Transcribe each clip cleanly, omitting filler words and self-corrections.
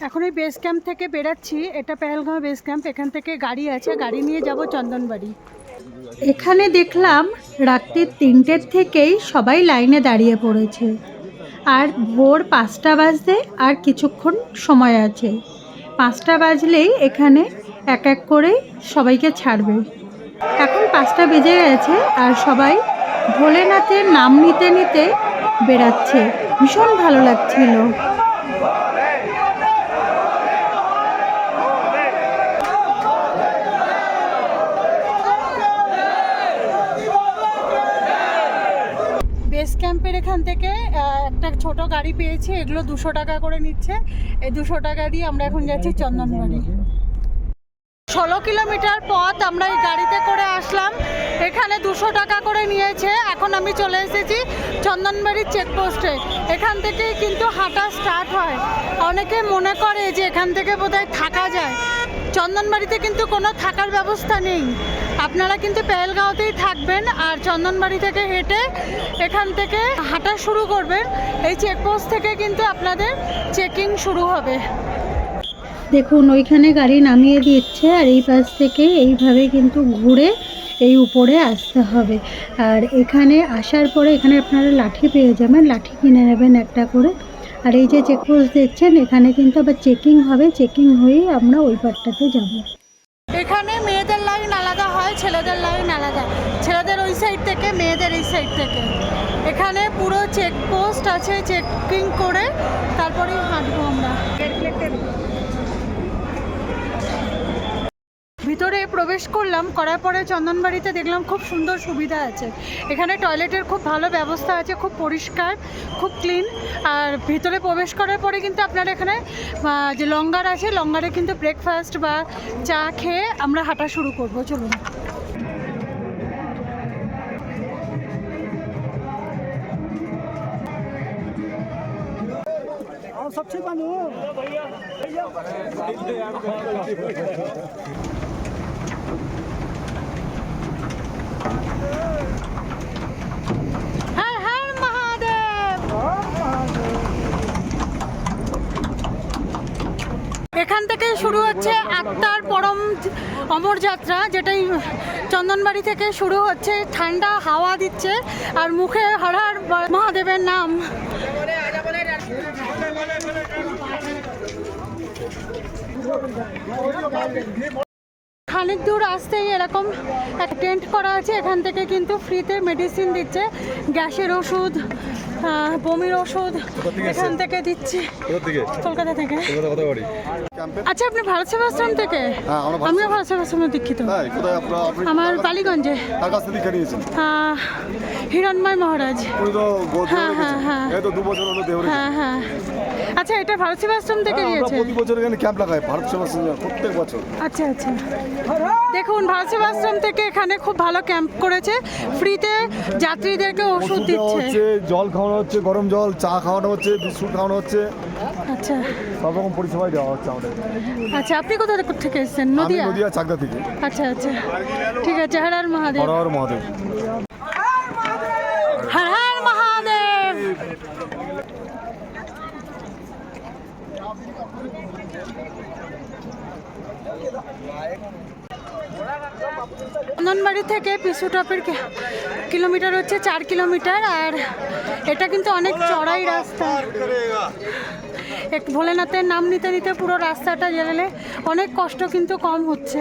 এখন এই base camp থেকে বেরাচ্ছি, এটা পেহেলগাঁও বেস ক্যাম্প। এখান থেকে গাড়ি আছে, গাড়ি নিয়ে যাব চন্দনবাড়ি। এখানে দেখলাম রাত্রি 3টের থেকেই সবাই লাইনে দাঁড়িয়ে পড়েছে, আর ভোর 5টা বাজতে আর কিছুক্ষণ সময় আছে। 5টা বাজলেই এখানে এক এক করে সবাইকে ছাড়বে। এখন 5টা বেজে গেছে আর সবাই ভোলেনাথের নাম নিতে নিতে বেরাচ্ছে। ভীষণ ভালো লাগছিল। বেস ক্যাম্পের এখান থেকে একটা ছোট গাড়ি পেয়েছি, এগুলো 200 টাকা করে নিচ্ছে। এই 200 টাকা দিয়ে আমরা এখন যাচ্ছি চন্দনবাড়ি। 16 কিলোমিটার পথ আমরা এই গাড়িতে করে আসলাম। এখানে 200 টাকা করে নিয়েছে। এখন আমি চলে এসেছি চন্দনবাড়ির চেকপোস্টে। এখান থেকেই কিন্তু হাঁটা স্টার্ট হয়। অনেকে মনে করে যে এখান থেকে বোধহয় থাকা যায়। চন্দনবাড়িতে কিন্তু কোনো থাকার ব্যবস্থা নেই। আপনারা কিন্তু পেহেলগাঁওতেই থাকবেন আর চন্দনবাড়ি থেকে হেঁটে এখান থেকে হাঁটা শুরু করবেন। এই চেকপোস্ট থেকে কিন্তু আপনাদের চেকিং শুরু হবে। দেখুন ওইখানে গাড়ি নামিয়ে দিচ্ছে আর এই পাশ থেকে এইভাবে কিন্তু ঘুরে এই উপরে আসতে হবে। আর এখানে আসার পরে এখানে আপনারা লাঠি পেয়ে যাবেন, লাঠি কিনে নেবেন একটা করে। আর এই যে চেকপোস্ট দেখছেন এখানে কিন্তু আবার চেকিং হবে, চেকিং হয়েই আমরা ওই পারটাতে যাব। এখানে মেয়েদের লাইন আলাদা হয়, ছেলেদের লাইন আলাদা। ছেলেদের ওই সাইড থেকে, মেয়েদের এই সাইড থেকে। এখানে পুরো চেকপোস্ট আছে, চেকিং করে তারপরেই হাঁটবো আমরা। ভিতরে প্রবেশ করলাম, করার পরে চন্দনবাড়িতে দেখলাম খুব সুন্দর সুবিধা আছে। এখানে টয়লেটের খুব ভালো ব্যবস্থা আছে, খুব পরিষ্কার, খুব ক্লিন। আর ভিতরে প্রবেশ করার পরে কিন্তু আপনার এখানে যে লঙ্গার আছে, লঙ্গারে কিন্তু ব্রেকফাস্ট বা চা খেয়ে আমরা হাঁটা শুরু করব। চলুন। এখান থেকে শুরু হচ্ছে আত্মার পরম অমর যাত্রা, যেটাই চন্দনবাড়ি থেকে শুরু হচ্ছে। ঠান্ডা হাওয়া দিচ্ছে আর মুখে হর হর মহাদেবের নাম। খানিক দূর আসতেই এরকম একটা টেন্ট করা আছে। এখান থেকে কিন্তু ফ্রিতে মেডিসিন দিচ্ছে, গ্যাসের ওষুধ, বমির ওষুধ এখান থেকে দিচ্ছি। কলকাতা থেকে। আচ্ছা, আপনি ভারত সেবাশ্রম থেকে? আমিও ভারত সেবাশ্রমে দীক্ষিত। আমার বালিগঞ্জে। হিরণময় মহারাজ। হ্যাঁ হ্যাঁ হ্যাঁ হ্যাঁ হ্যাঁ। আচ্ছা, এটা ভারত সেবাশ্রম থেকে দিয়েছে? প্রতি বছর এখানে ক্যাম্প লাগায় ভারত সেবাশ্রম, প্রত্যেক বছর। আচ্ছা আচ্ছা। দেখুন ভারত সেবাশ্রম থেকে এখানে খুব ভালো ক্যাম্প করেছে, ফ্রিতে যাত্রীদেরকে ওষুধ দিচ্ছে, জল খাওয়ানো হচ্ছে, গরম জল, চা খাওয়ানো হচ্ছে, বিস্কুট খাওয়ানো হচ্ছে। আচ্ছা, সব রকম পরিষেবাই দেওয়া হচ্ছে আমাদের। আচ্ছা, আপনি কোথা থেকে এসেছেন? নদিয়া? নদিয়া চাকদা থেকে। আচ্ছা আচ্ছা, ঠিক আছে। হর হর মহাদেব। হর হর মহাদেব। হর হর মহাদেব। চন্দনবাড়ি থেকে পিছুটপের কিলোমিটার হচ্ছে 4 কিলোমিটার। আর এটা কিন্তু অনেক চড়াই রাস্তা। ভোলেনাথের নাম নিতে নিতে পুরো রাস্তাটা গেলে অনেক কষ্ট কিন্তু কম হচ্ছে।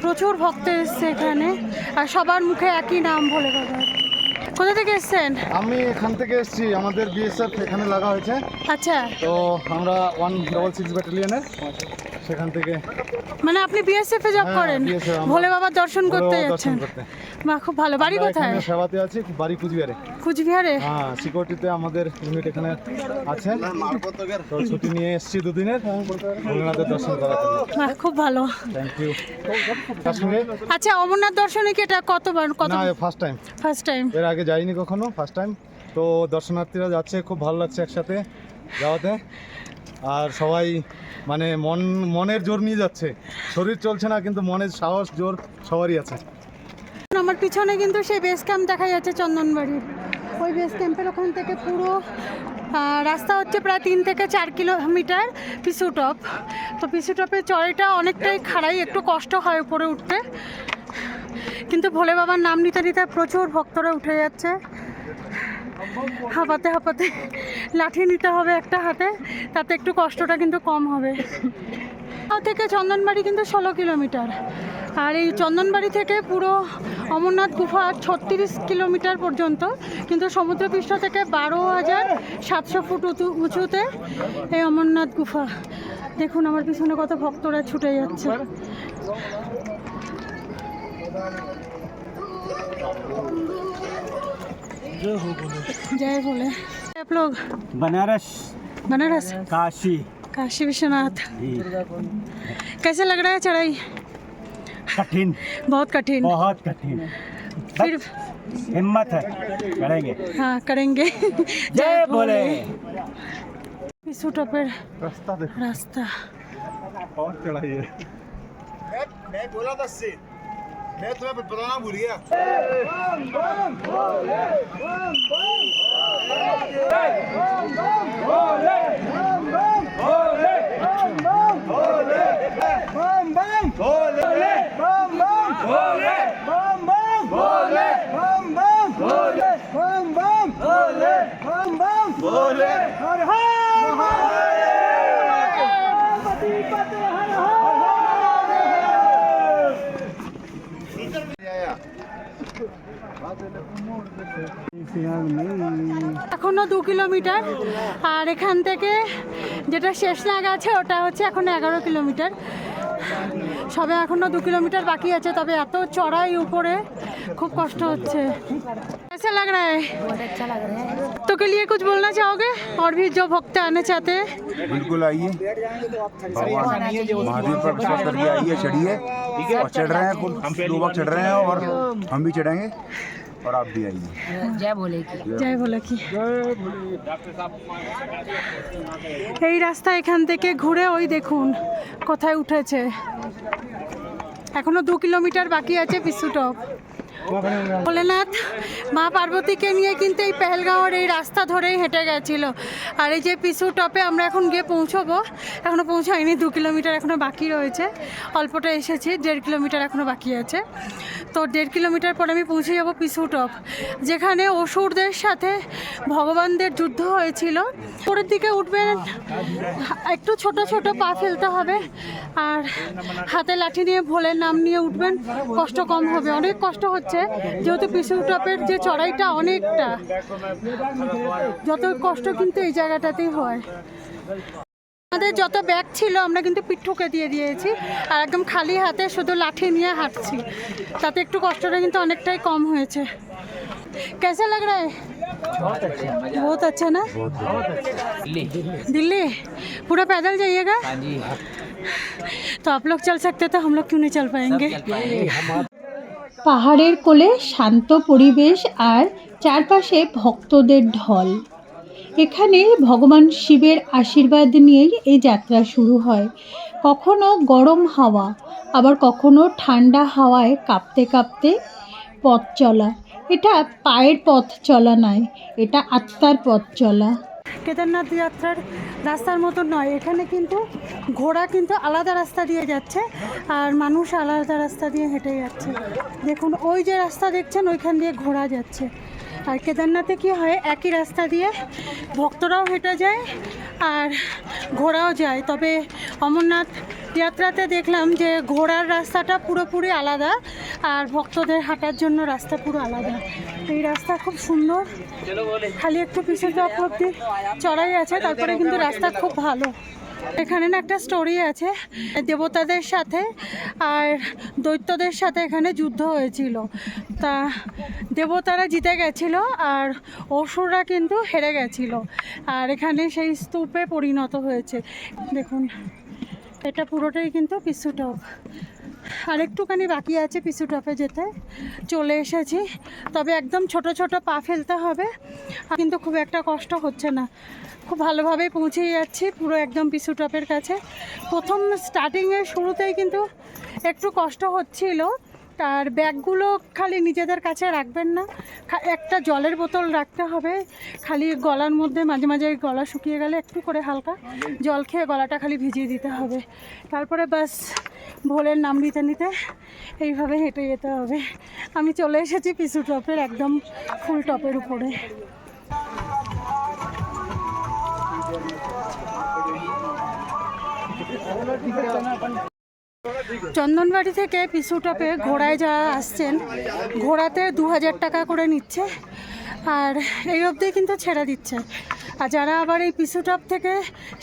প্রচুর ভক্ত এসছে এখানে আর সবার মুখে একই নাম, ভোলে বাবা। কোথা থেকে এসছেন? আমি এখান থেকে এসেছি, আমাদের বিএসএফ এখানে লাগা হয়েছে। আচ্ছা, তো আমরা 166 ব্যাটালিয়নের সেখান থেকে। মানে আপনি বিএসএফ এ জব করেন? ভোলে বাবার দর্শন করতে যাচ্ছেন? বাহ, খুব ভালো। বাড়ি কোথায়? সেবাতে আছি, বাড়ি কুচবিহারে। কুচবিহারে? হ্যাঁ, সিকিউরিটিতে আমাদের ইউনিট এখানে আছে। তো ছুটি নিয়ে এসেছি দুদিনের ভোলেনাথের দর্শন করার জন্য। বাহ, খুব ভালো। Thank you. আচ্ছা, অমরনাথ দর্শনে কি এটা কতবার? না, ফার্স্ট টাইম। First time? এর আগে যাইনি কখনো, ফার্স্ট টাইম। তো দর্শনার্থীরা যাচ্ছে, খুব ভালো লাগছে একসাথে যাওয়াতে। আর সবাই মানে মনের জোর নিয়ে যাচ্ছে, শরীর চলছে না কিন্তু মনের সাহস জোর সবারই আছে। আমার পিছনে কিন্তু সেই বেস ক্যাম্প দেখা যাচ্ছে চন্দনবাড়ির। ওই বেস ক্যাম্পের ওখান থেকে পুরো রাস্তা হচ্ছে প্রায় 3 থেকে 4 কিলোমিটার পিছু টপ। তো পিছু টপের চড়াইটা অনেকটাই খাড়াই, একটু কষ্ট হয় উপরে উঠতে, কিন্তু ভোলে বাবার নাম নিতে নিতে প্রচুর ভক্তরা উঠে যাচ্ছে। হাঁপাতে হাঁপাতে লাঠি নিতে হবে একটা হাতে, তাতে একটু কষ্টটা কিন্তু কম হবে। থেকে চন্দনবাড়ি কিন্তু 16 কিলোমিটার, আর এই চন্দনবাড়ি থেকে পুরো অমরনাথ গুফা 36 কিলোমিটার পর্যন্ত, কিন্তু সমুদ্রপৃষ্ঠ থেকে 12,700 ফুট উঁচুতে এই অমরনাথ গুফা। দেখুন আমার পিছনে কত ভক্তরা ছুটে যাচ্ছে। जय भोले। आप लोग बनारस बनारस, काशी काशी विश्वनाथ। कैसे लग रहा है चढ़ाई? कठिन, बहुत कठिन। बहुत कठिन, फिर हिम्मत है, करेंगे। हाँ करेंगे। जय भोले। पिसू टॉपर रास्ता देखो, रास्ता और चढ़ाई है। मैं बोला था से मैं तुम्हें बताना भूल गया। এখনো 2 কিলোমিটার, আর এখান থেকে যেটা শেষনাগ আছে ওটা হচ্ছে এখন 11 কিলোমিটার। সবে এখনো 2 কিলোমিটার বাকি আছে, তবে এত চড়াই উপরে খুব কষ্ট হচ্ছে। कैसा लग रहा है? बहुत अच्छा लग रहा है। तो के लिए कुछ बोलना चाहोगे, और भी जो भक्त आने चाहते हैं? बिल्कुल आइए, भगवान महादेव पर विश्वास करके आइए, चढ़िए और चढ़ रहे हैं, हम लोग चढ़ रहे हैं और हम भी चढ़ेंगे और आप भी आइए। जय भोले की। জয় ভোলে কি। এই রাস্তা এখান থেকে ঘুরে ওই দেখুন কোথায় উঠেছে। এখনো 2 কিলোমিটার বাকি আছে পিছু টপ। ভোলেনাথ মা পার্বতীকে নিয়ে কিন্তু এই পেহেলগাঁওয়ের এই রাস্তা ধরেই হেঁটে গেছিল। আর এই যে পিছু টপে আমরা এখন গিয়ে পৌঁছবো, এখনও পৌঁছায়নি, 2 কিলোমিটার এখনও বাকি রয়েছে। অল্পটা এসেছি, 1.5 কিলোমিটার এখনও বাকি আছে। তো 1.5 কিলোমিটার পরে আমি পৌঁছে যাবো পিছু টপ, যেখানে অসুরদের সাথে ভগবানদের যুদ্ধ হয়েছিল। পরের দিকে উঠবেন, একটু ছোট ছোট পা ফেলতে হবে, আর হাতে লাঠি নিয়ে ভোলের নাম নিয়ে উঠবেন, কষ্ট কম হবে। অনেক কষ্ট হচ্ছে যেহেতু পিছু টপের যে চড়াইটা অনেকটা, যত কষ্ট কিন্তু এই জায়গাটাতেই হয়। আমাদের যত ব্যাগ ছিল আমরা কিন্তু পিঠুকে দিয়ে দিয়েছি, আর একদম খালি হাতে শুধু লাঠি নিয়ে হাঁটছি, তাতে একটু কষ্টটা কিন্তু অনেকটাই কম হয়েছে। कैसा लग रहा है? बहुत अच्छा ना। दिल्ली पूरा पैदल जाइएगा? तो आप लोग चल सकते तो हम लोग क्यों नहीं चल पाएंगे? পাহাড়ের কোলে শান্ত পরিবেশ আর চারপাশে ভক্তদের ঢল। এখানে ভগবান শিবের আশীর্বাদ নিয়েই এই যাত্রা শুরু হয়। কখনো গরম হাওয়া, আবার কখনো ঠান্ডা হাওয়ায় কাঁপতে কাঁপতে পথ চলা। এটা পায়ের পথ চলা নয়, এটা আত্মার পথ চলা। কেদারনাথ যাত্রার রাস্তার মতো নয়, এখানে কিন্তু ঘোড়া কিন্তু আলাদা রাস্তা দিয়ে যাচ্ছে, আর মানুষ আলাদা রাস্তা দিয়ে হেঁটে যাচ্ছে। দেখুন ওই যে রাস্তা দেখছেন ওইখান দিয়ে ঘোড়া যাচ্ছে। আর কেদারনাথে কি হয়, একই রাস্তা দিয়ে ভক্তরাও হেঁটে যায় আর ঘোড়াও যায়। তবে অমরনাথ যাত্রাতে দেখলাম যে ঘোড়ার রাস্তাটা পুরোপুরি আলাদা, আর ভক্তদের হাঁটার জন্য রাস্তা পুরো আলাদা। এই রাস্তা খুব সুন্দর, খালি একটু পিছু টপ অব্দি চড়াই আছে, তারপরে কিন্তু রাস্তা খুব ভালো। এখানে না একটা স্টোরি আছে, দেবতাদের সাথে আর দৈত্যদের সাথে এখানে যুদ্ধ হয়েছিল। তা দেবতারা জিতে গেছিল আর অসুররা কিন্তু হেরে গেছিল, আর এখানে সেই স্তূপে পরিণত হয়েছে। দেখুন এটা পুরোটাই কিন্তু পিছু টপ, আর একটুখানি বাকি আছে পিছু টপে যেতে। চলে এসেছি, তবে একদম ছোট ছোট পা ফেলতে হবে, কিন্তু খুব একটা কষ্ট হচ্ছে না, খুব ভালোভাবেই পৌঁছে যাচ্ছি পুরো একদম পিছু টপের কাছে। প্রথম স্টার্টিংয়ের শুরুতেই কিন্তু একটু কষ্ট হচ্ছিল, তার ব্যাগগুলো খালি নিজেদের কাছে রাখবেন না, একটা জলের বোতল রাখতে হবে, খালি গলার মধ্যে মাঝে মাঝে গলা শুকিয়ে গেলে একটু করে হালকা জল খেয়ে গলাটা খালি ভিজিয়ে দিতে হবে। তারপরে বাস ভোলের নাম নিতে নিতে এইভাবে হেঁটে যেতে হবে। আমি চলে এসেছি পিসু টপের একদম ফুল টপের উপরে। চন্দনবাড়ি থেকে পিসু টপে ঘোড়ায় যারা আসছেন, ঘোড়াতে 2000 টাকা করে নিচ্ছে, আর এই অবধি কিন্তু ছেড়ে দিচ্ছে। আর যারা আবার এই পিসু টপ থেকে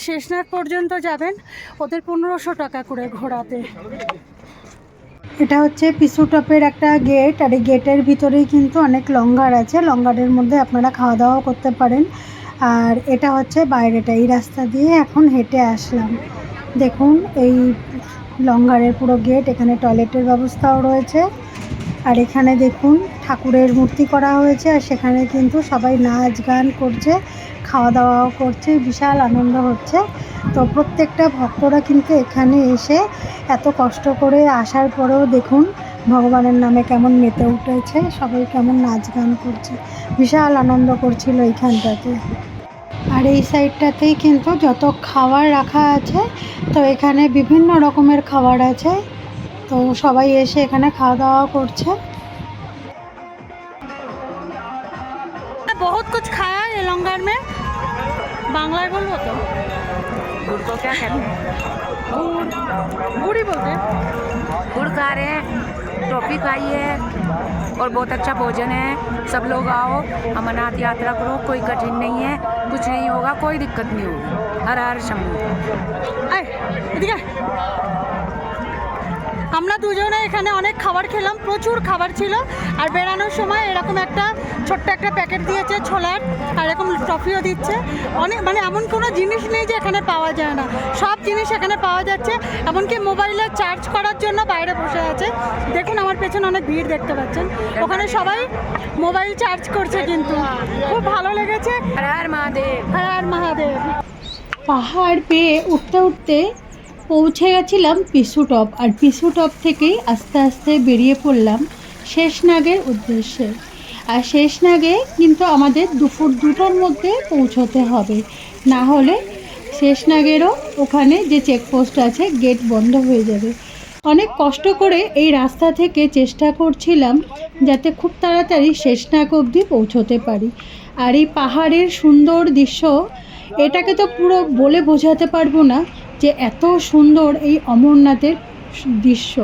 শেষনাগ পর্যন্ত যাবেন, ওদের 1500 টাকা করে ঘোড়াতে। এটা হচ্ছে পিসু টপের একটা গেট, আর এই গেটের ভিতরেই কিন্তু অনেক লঙ্গার আছে, লঙ্গারের মধ্যে আপনারা খাওয়া দাওয়া করতে পারেন। আর এটা হচ্ছে বাইরেটা, এই রাস্তা দিয়ে এখন হেঁটে আসলাম। দেখুন এই লঙ্গারের পুরো গেট, এখানে টয়লেটের ব্যবস্থাও রয়েছে। আর এখানে দেখুন ঠাকুরের মূর্তি করা হয়েছে, আর সেখানে কিন্তু সবাই নাচ গান করছে, খাওয়া দাওয়াও করছে, বিশাল আনন্দ হচ্ছে। তো প্রত্যেকটা ভক্তরা কিন্তু এখানে এসে এত কষ্ট করে আসার পরেও দেখুন ভগবানের নামে কেমন মেতে উঠেছে, সবাই কেমন নাচ গান করছে, বিশাল আনন্দ করছিল এইখানটাতে। আর এই সাইডটাতেই কিন্তু যত খাবার রাখা আছে, তো এখানে বিভিন্ন রকমের খাবার আছে, তো সবাই এসে এখানে খাওয়া দাওয়া করছে। बहुत कुछ खाया है लंगर में, बांग्ला बोलो तो गुड़ को क्या कहते हैं? गुड़ ही बोलते हैं। गुड़ खा रहे हैं, टॉफी खाई है और बहुत अच्छा भोजन है। सब लोग आओ, अमरनाथ यात्रा करो, कोई कठिन नहीं है, कुछ नहीं होगा, कोई दिक्कत नहीं होगी। हर हर शंभू। আয় এদিকে আয়। আমরা দুজনে এখানে অনেক খাবার খেলাম, প্রচুর খাবার ছিল। আর বেড়ানোর সময় এরকম একটা ছোট্ট একটা প্যাকেট দিয়েছে ছোলার, আর এরকম ট্রফিও দিচ্ছে। অনেক মানে এমন কোনো জিনিস নেই যে এখানে পাওয়া যায় না, সব জিনিস এখানে পাওয়া যাচ্ছে। এমনকি মোবাইলে চার্জ করার জন্য বাইরে বসে আছে। দেখুন আমার পেছনে অনেক ভিড় দেখতে পাচ্ছেন, ওখানে সবাই মোবাইল চার্জ করছে। কিন্তু খুব ভালো লেগেছে। हर हर महादेव। হর হর মহাদেব। পাহাড় পেয়ে উঠতে উঠতে পৌঁছে গেছিলাম পিসু টপ, আর পিসু টপ থেকেই আস্তে আস্তে বেরিয়ে পড়লাম শেষনাগের উদ্দেশ্যে। আর শেষনাগে কিন্তু আমাদের দুপুর 2টোর মধ্যে পৌঁছতে হবে, না হলে শেষনাগেরও ওখানে যে চেকপোস্ট আছে গেট বন্ধ হয়ে যাবে। অনেক কষ্ট করে এই রাস্তা থেকে চেষ্টা করছিলাম যাতে খুব তাড়াতাড়ি শেষনাগ অবধি পৌঁছতে পারি। আর এই পাহাড়ের সুন্দর দৃশ্য, এটাকে তো পুরো বলে বোঝাতে পারবো না যে এত সুন্দর এই অমরনাথের দৃশ্য।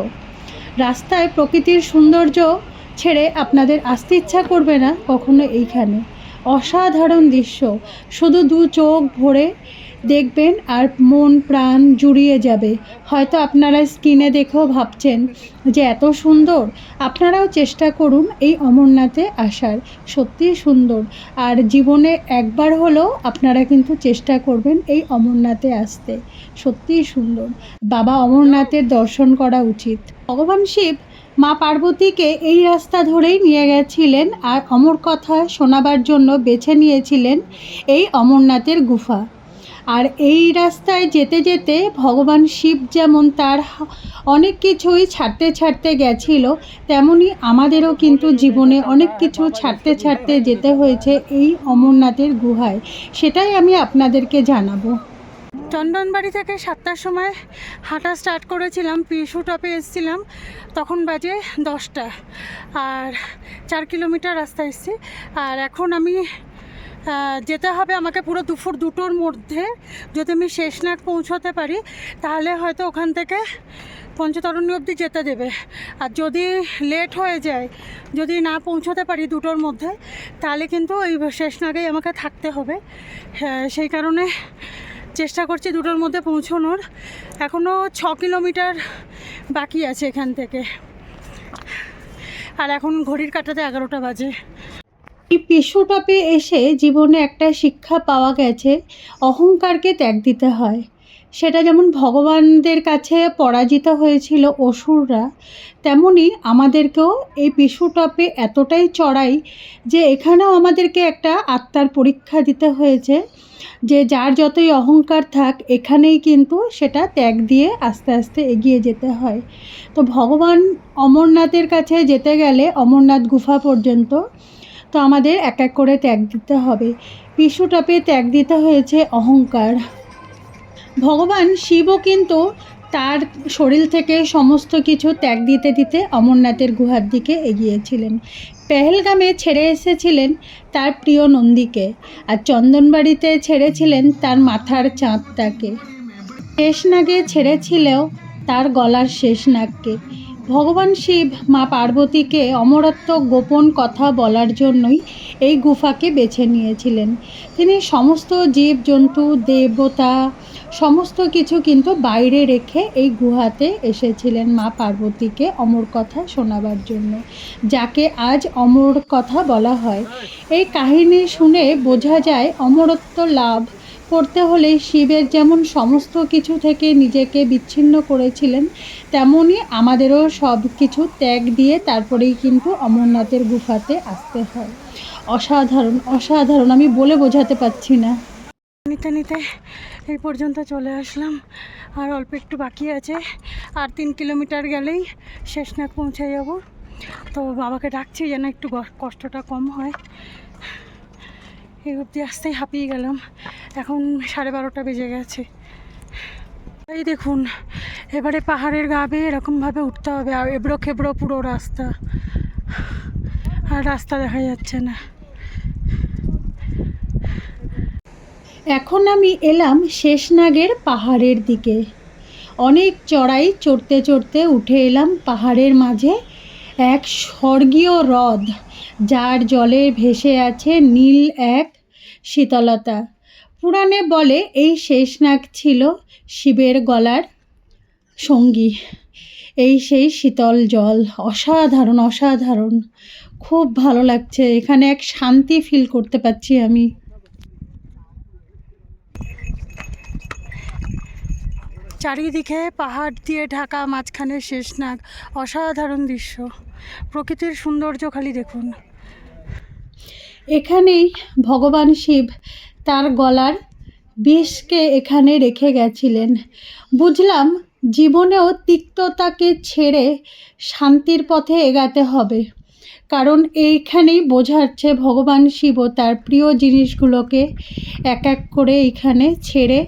রাস্তায় প্রকৃতির সৌন্দর্য ছেড়ে আপনাদের আসতে ইচ্ছা করবে না কখনো এইখানে। অসাধারণ দৃশ্য, শুধু 2 চোখ ভরে দেখবেন আর মন প্রাণ জুড়িয়ে যাবে। হয়তো আপনারা স্ক্রিনে দেখেও ভাবছেন যে এত সুন্দর, আপনারাও চেষ্টা করুন এই অমরনাথে আসার, সত্যিই সুন্দর। আর জীবনে একবার হলেও আপনারা কিন্তু চেষ্টা করবেন এই অমরনাথে আসতে, সত্যিই সুন্দর। বাবা অমরনাথের দর্শন করা উচিত। ভগবান শিব মা পার্বতীকে এই রাস্তা ধরেই নিয়ে গেছিলেন, আর অমর কথা শোনাবার জন্য বেছে নিয়েছিলেন এই অমরনাথের গুফা। আর এই রাস্তায় যেতে যেতে ভগবান শিব যেমন তার অনেক কিছুই ছাড়তে ছাড়তে গেছিল, তেমনি আমাদেরও কিন্তু জীবনে অনেক কিছু ছাড়তে ছাড়তে যেতে হয়েছে এই অমরনাথের গুহায়, সেটাই আমি আপনাদেরকে জানাবো। চন্দনবাড়ি থেকে 7টার সময় হাঁটা স্টার্ট করেছিলাম, পিসু টপে এসেছিলাম তখন বাজে 10টা, আর 4 কিলোমিটার রাস্তা এসেছি। আর এখন আমি যেতে হবে আমাকে পুরো দুপুর 2টোর মধ্যে। যদি আমি শেষনাগ পৌঁছতে পারি তাহলে হয়তো ওখান থেকে পঞ্চতরণী অবধি যেতে দেবে। আর যদি লেট হয়ে যায়, যদি না পৌঁছতে পারি 2টোর মধ্যে, তাহলে কিন্তু ওই শেষনাগেই আমাকে থাকতে হবে। সেই কারণে চেষ্টা করছি 2টোর মধ্যে পৌঁছানোর। এখনও 6 কিলোমিটার বাকি আছে এখান থেকে, আর এখন ঘড়ির কাঁটাতে 11টা বাজে। এই পিসু টপে এসে জীবনে একটা শিক্ষা পাওয়া গেছে, অহংকারকে ত্যাগ দিতে হয়। সেটা যেমন ভগবানদের কাছে পরাজিত হয়েছিল অসুররা, তেমনি আমাদেরকেও এই বিষ্ণুটপে এতটাই চড়াই যে এখানেও আমাদেরকে একটা আত্মার পরীক্ষা দিতে হয়েছে, যে যার যতই অহংকার থাক এখানেই কিন্তু সেটা ত্যাগ দিয়ে আস্তে আস্তে এগিয়ে যেতে হয়। তো ভগবান অমরনাথের কাছে যেতে গেলে অমরনাথ গুফা পর্যন্ত তো আমাদের এক এক করে ত্যাগ দিতে হবে। বিষ্ণুটপে ত্যাগ দিতে হয়েছে অহংকার। ভগবান শিবও কিন্তু তার শরীর থেকে সমস্ত কিছু ত্যাগ দিতে দিতে অমরনাথের গুহার দিকে এগিয়েছিলেন। পেহেলগামে ছেড়ে এসেছিলেন তার প্রিয় নন্দীকে, আর চন্দনবাড়িতে ছেড়েছিলেন তার মাথার চাঁদটাকে। শেষনাগে ছেড়েছিলেও তার গলার শেষনাগকে। ভগবান শিব মা পার্বতীকে অমরত্ব গোপন কথা বলার জন্যই এই গুফাকে বেছে নিয়েছিলেন। তিনি সমস্ত জীবজন্তু দেবতা সমস্ত কিছু কিন্তু বাইরে রেখে এই গুহাতে এসেছিলেন মা পার্বতীকে অমর কথা শোনাবার জন্য, যাকে আজ অমর কথা বলা হয়। এই কাহিনী শুনে বোঝা যায় অমরত্ব লাভ করতে হলে শিবের যেমন সমস্ত কিছু থেকে নিজেকে বিচ্ছিন্ন করেছিলেন, তেমনি আমাদেরও সব কিছু ত্যাগ দিয়ে তারপরেই কিন্তু অমরনাথের গুফাতে আসতে হয়। অসাধারণ অসাধারণ, আমি বলে বোঝাতে পারছি না। নিতে নিতে এই পর্যন্ত চলে আসলাম, আর অল্প একটু বাকি আছে। আর 3 কিলোমিটার গেলেই শেষনাগ পৌঁছে যাব। তো বাবাকে ডাকছি যেন একটু কষ্টটা কম হয়। এই অবধি আসতেই হাঁপিয়ে গেলাম, এখন 12:30 বেজে গেছে। এই দেখুন, এবারে পাহাড়ের গা বেয়ে এরকমভাবে উঠতে হবে, আর এবড়ো খেবড়ো পুরো রাস্তা, আর রাস্তা দেখা যাচ্ছে না। এখন আমি এলাম শেষনাগের পাহাড়ের দিকে। অনেক চড়াই চড়তে চড়তে উঠে এলাম পাহাড়ের মাঝে এক স্বর্গীয় হ্রদ, যার জলে ভেসে আছে নীল এক শীতলতা। পুরাণে বলে এই শেষনাগ ছিল শিবের গলার সঙ্গী। এই সেই শীতল জল, অসাধারণ অসাধারণ, খুব ভালো লাগছে। এখানে এক শান্তি ফিল করতে পারছি আমি। চারিদিকে পাহাড় দিয়ে ঢাকা, মাঝখানে শেষনাগ, অসাধারণ দৃশ্য। প্রকৃতির সৌন্দর্য খালি দেখুন। এখানেই ভগবান শিব তার গলার বিষকে এখানে রেখে গেছিলেন। বুঝলাম জীবনেও তিক্ততাকে ছেড়ে শান্তির পথে এগাতে হবে, কারণ এইখানেই বোঝাচ্ছে ভগবান শিবও তার প্রিয় জিনিসগুলোকে এক এক করে এইখানে ছেড়ে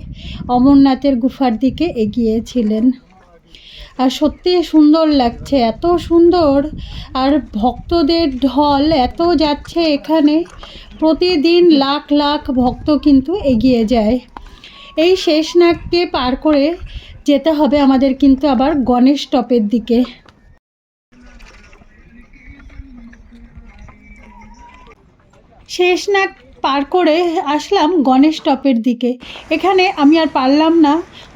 অমরনাথের গুফার দিকে এগিয়েছিলেন। আর সত্যি সুন্দর লাগছে, এত সুন্দর। আর ভক্তদের ঢল এত যাচ্ছে এখানে, প্রতিদিন লাখ লাখ ভক্ত কিন্তু এগিয়ে যায়। এই শেষনাগকে পার করে যেতে হবে আমাদের কিন্তু আবার গণেশ টপের দিকে। শেষনাগ পার করে আসলাম গণেশ টপের দিকে। এখানে আমি আর পারলাম না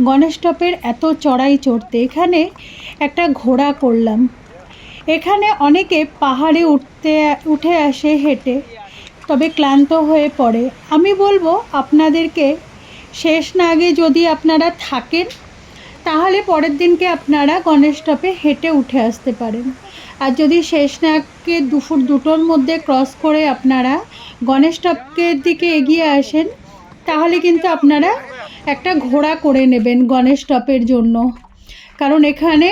গণেশ টপের এত চড়াই চড়তে। এখানে একটা ঘোড়া করলাম। এখানে অনেকে পাহাড়ে উঠে আসে হেঁটে, তবে ক্লান্ত হয়ে পড়ে। আমি বলবো আপনাদেরকে, শেষনাগে যদি আপনারা থাকেন তাহলে পরের দিনকে আপনারা গণেশ টপে হেঁটে উঠে আসতে পারেন। আর যদি শেষনাগকে দুপুর 2টোর মধ্যে ক্রস করে আপনারা গণেশ টপের দিকে এগিয়ে আসেন, তাহলে কিন্তু আপনারা একটা ঘোড়া করে নেবেন গণেশ টপের জন্য। কারণ এখানে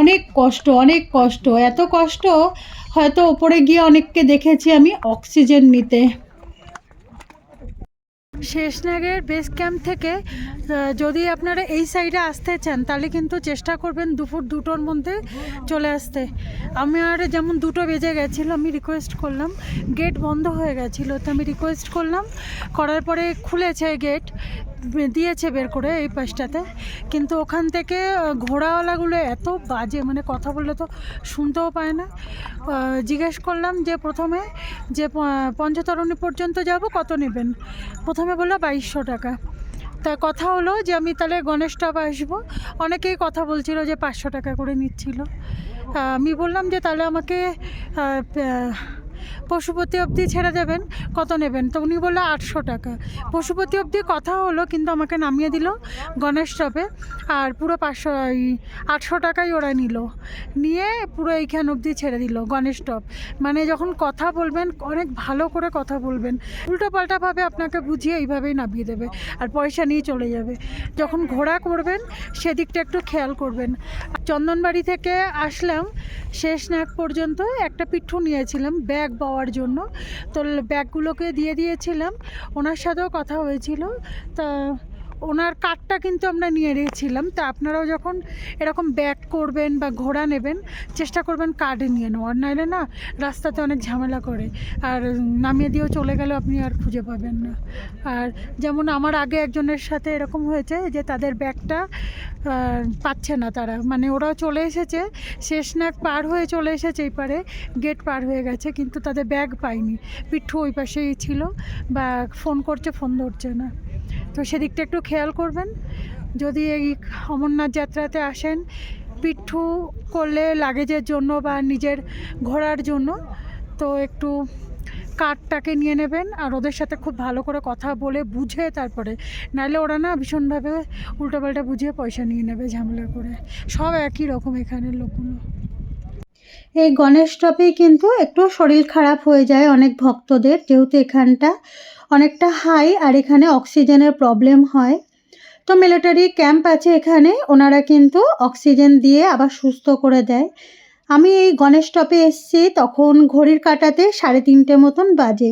অনেক কষ্ট, অনেক কষ্ট, এত কষ্ট হয়তো ওপরে গিয়ে অনেককে দেখেছি আমি অক্সিজেন নিতে। শেষনাগের বেস ক্যাম্প থেকে যদি আপনারা এই সাইডে আসতে চান তাহলে কিন্তু চেষ্টা করবেন দুপুর 2টোর মধ্যে চলে আসতে। আমি আর যেমন 2টো বেজে গেছিলো, আমি রিকোয়েস্ট করলাম, গেট বন্ধ হয়ে গেছিলো, তো আমি রিকোয়েস্ট করলাম, করার পরে খুলেছে গেট, দিয়েছে বের করে এই পাশটাতে। কিন্তু ওখান থেকে ঘোড়াওয়ালাগুলো এত বাজে, মানে কথা বললে তো শুনতেও পায় না। জিজ্ঞেস করলাম যে প্রথমে যে পঞ্চতরণী পর্যন্ত যাব কত নেবেন, প্রথমে বললো 2200 টাকা। তা কথা হলো যে আমি তাহলে গণেশ টপ আসবো। অনেকেই কথা বলছিল যে 500 টাকা করে নিচ্ছিল। আমি বললাম যে তাহলে আমাকে পশুপতি অবধি ছেড়ে দেবেন, কত নেবেন? তো উনি বললো 800 টাকা। পশুপতি অবধি কথা হলো, কিন্তু আমাকে নামিয়ে দিল গণেশ স্টপে, আর পুরো 800 টাকাই ওরা নিয়ে পুরো এইখান অবধি ছেড়ে দিল গণেশ স্টপ। মানে যখন কথা বলবেন অনেক ভালো করে কথা বলবেন, উল্টোপাল্টাভাবে আপনাকে বুঝিয়ে এইভাবেই নামিয়ে দেবে আর পয়সা নিয়ে চলে যাবে। যখন ঘোরা করবেন সেদিকটা একটু খেয়াল করবেন। চন্দনবাড়ি থেকে আসলাম শেষনাগ পর্যন্ত, একটা পিঠু নিয়েছিলাম ব্যাগ পাওয়ার জন্য, তো ব্যাগগুলোকে দিয়ে দিয়েছিলাম। ওনার সাথেও কথা হয়েছিল, তা ওনার কার্ডটা কিন্তু আমরা নিয়ে রেখেছিলাম। তা আপনারাও যখন এরকম ব্যাগ করবেন বা ঘোড়া নেবেন চেষ্টা করবেন কার্ডে নিয়ে নেওয়ার, নাহলে না রাস্তাতে অনেক ঝামেলা করে, আর নামিয়ে দিয়েও চলে গেলেও আপনি আর খুঁজে পাবেন না। আর যেমন আমার আগে একজনের সাথে এরকম হয়েছে যে তাদের ব্যাগটা পাচ্ছে না তারা, মানে ওরাও চলে এসেছে শেষনাগ পার হয়ে চলে এসেছে এই পারে, গেট পার হয়ে গেছে, কিন্তু তাদের ব্যাগ পায়নি। পিঠু ওই পাশেই ছিল, বা ফোন করছে, ফোন ধরছে না। তো সেদিকটা একটু খেয়াল করবেন। যদি এই অমরনাথ যাত্রাতে আসেন পিঠু করলে লাগেজের জন্য বা নিজের ঘোরার জন্য, তো একটু কার্ডটাকে নিয়ে নেবেন, আর ওদের সাথে খুব ভালো করে কথা বলে বুঝে তারপরে, নাহলে ওরা না ভীষণভাবে উল্টোপাল্টা বুঝিয়ে পয়সা নিয়ে নেবে ঝামেলা করে। সব একই রকম এখানের লোকগুলো। এই গণেশ স্টপেই কিন্তু একটু শরীর খারাপ হয়ে যায় অনেক ভক্তদের, যেহেতু এখানটা অনেকটা হাই আর এখানে অক্সিজেনের প্রবলেম হয়। তো মিলিটারি ক্যাম্প আছে এখানে, ওনারা কিন্তু অক্সিজেন দিয়ে আবার সুস্থ করে দেয়। আমি এই গণেশ স্টপে এসেছি তখন ঘড়ির কাঁটাতে 3:30 মতন বাজে।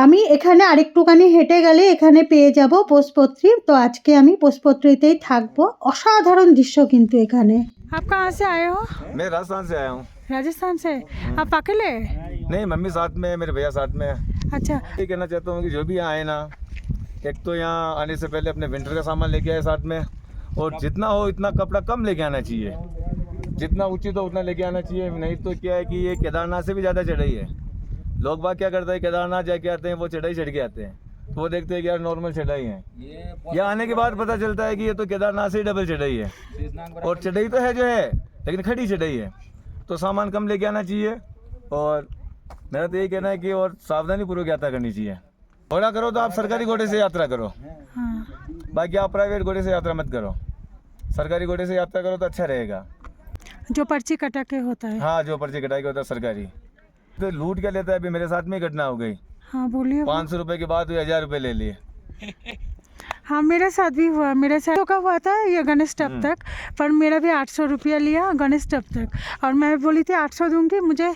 আমি এখানে আরেকটুখানি হেঁটে গেলে এখানে পেয়ে যাব পোষপত্রী, তো আজকে আমি পোষপত্রীতেই থাকবো। অসাধারণ দৃশ্য কিন্তু এখানে। आप कहाँ से आए हो? मैं राजस्थान से आया हूँ। राजस्थान से? आप अकेले? नहीं, मम्मी साथ में है, मेरे भैया साथ में है। अच्छा, ये कहना चाहता हूँ कि जो भी यहाँ आए ना, एक तो यहाँ आने से पहले अपने विंटर का सामान लेके आए साथ में, और जितना हो इतना कपड़ा कम लेके आना चाहिए, जितना उचित हो उतना लेके आना चाहिए। नहीं तो क्या है कि ये केदारनाथ से भी ज़्यादा चढ़ाई है। लोग बाग क्या करते हैं, केदारनाथ जाके आते हैं, वो चढ़ाई चढ़ के आते हैं, तो वो देखते हैं कि यार नॉर्मल चढ़ाई है। यहाँ आने के बाद पता चलता है कि ये तो केदारनाथ से ही डबल चढ़ाई है, और चढ़ाई तो है जो है, लेकिन खड़ी चढ़ाई है। तो सामान कम लेके आना चाहिए, और मेरा तो यही कहना है कि और सावधानी पूर्वक यात्रा करनी चाहिए। घोड़ा करो तो आप सरकारी घोड़े से यात्रा करो, हाँ। बाकी आप प्राइवेट घोड़े से यात्रा मत करो। सरकारी घोड़े से यात्रा करो तो अच्छा रहेगा। जो पर्ची कटा के होता है। हाँ, जो पर्ची कटाई का होता है सरकारी। तो लूट क्या लेता है, अभी मेरे साथ में ही घटना हो गई। हाँ बोलिए। 500 रुपए के बाद 1000 रुपए ले लिए। हाँ मेरे साथ भी हुआ, मेरे साथ का हुआ था ये गणेश स्टॉप तक, पर मेरा भी 800 रुपया लिया गणेश स्टॉप तक, और मैं बोली थी 800 दूंगी, मुझे